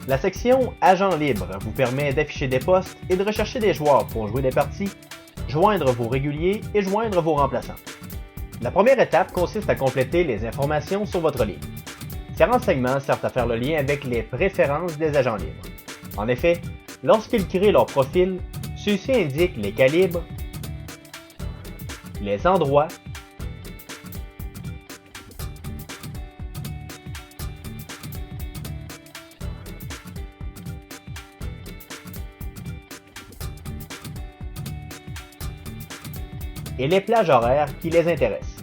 La section Agents libres vous permet d'afficher des postes et de rechercher des joueurs pour jouer des parties, joindre vos réguliers et joindre vos remplaçants. La première étape consiste à compléter les informations sur votre ligue. Ces renseignements servent à faire le lien avec les préférences des agents libres. En effet, lorsqu'ils créent leur profil, ceux-ci indiquent les calibres, les endroits, et les plages horaires qui les intéressent.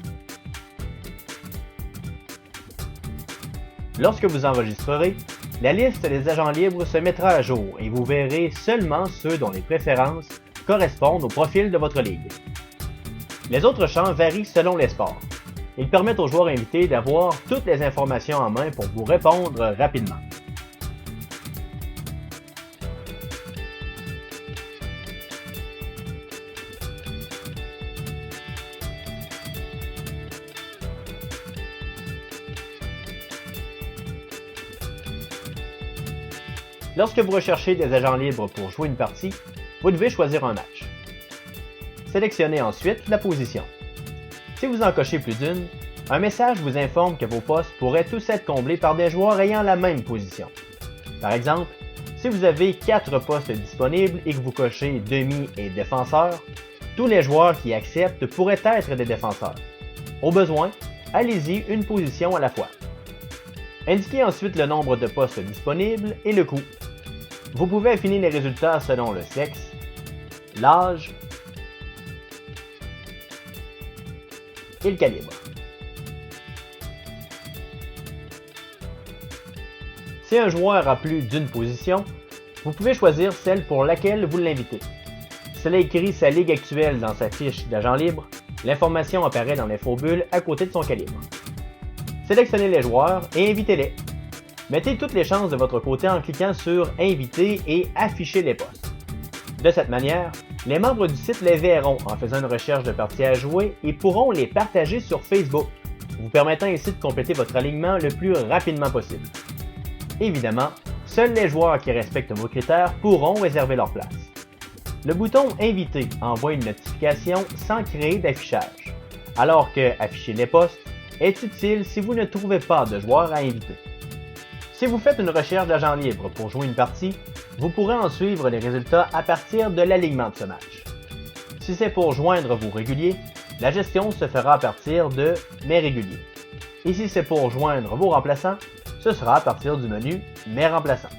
Lorsque vous enregistrerez, la liste des agents libres se mettra à jour et vous verrez seulement ceux dont les préférences correspondent au profil de votre ligue. Les autres champs varient selon les sports. Ils permettent aux joueurs invités d'avoir toutes les informations en main pour vous répondre rapidement. Lorsque vous recherchez des agents libres pour jouer une partie, vous devez choisir un match. Sélectionnez ensuite la position. Si vous en cochez plus d'une, un message vous informe que vos postes pourraient tous être comblés par des joueurs ayant la même position. Par exemple, si vous avez 4 postes disponibles et que vous cochez demi et défenseur, tous les joueurs qui acceptent pourraient être des défenseurs. Au besoin, allez-y une position à la fois. Indiquez ensuite le nombre de postes disponibles et le coût. Vous pouvez affiner les résultats selon le sexe, l'âge et le calibre. Si un joueur a plus d'une position, vous pouvez choisir celle pour laquelle vous l'invitez. S'il a écrit sa ligue actuelle dans sa fiche d'agent libre, l'information apparaît dans l'infobulles à côté de son calibre. Sélectionnez les joueurs et invitez-les. Mettez toutes les chances de votre côté en cliquant sur « Inviter » et « Afficher les postes ». De cette manière, les membres du site les verront en faisant une recherche de parties à jouer et pourront les partager sur Facebook, vous permettant ainsi de compléter votre alignement le plus rapidement possible. Évidemment, seuls les joueurs qui respectent vos critères pourront réserver leur place. Le bouton « Inviter » envoie une notification sans créer d'affichage, alors que « Afficher les postes » est utile si vous ne trouvez pas de joueurs à inviter. Si vous faites une recherche d'agents libres pour jouer une partie, vous pourrez en suivre les résultats à partir de l'alignement de ce match. Si c'est pour joindre vos réguliers, la gestion se fera à partir de « Mes réguliers ». Et si c'est pour joindre vos remplaçants, ce sera à partir du menu « Mes remplaçants ».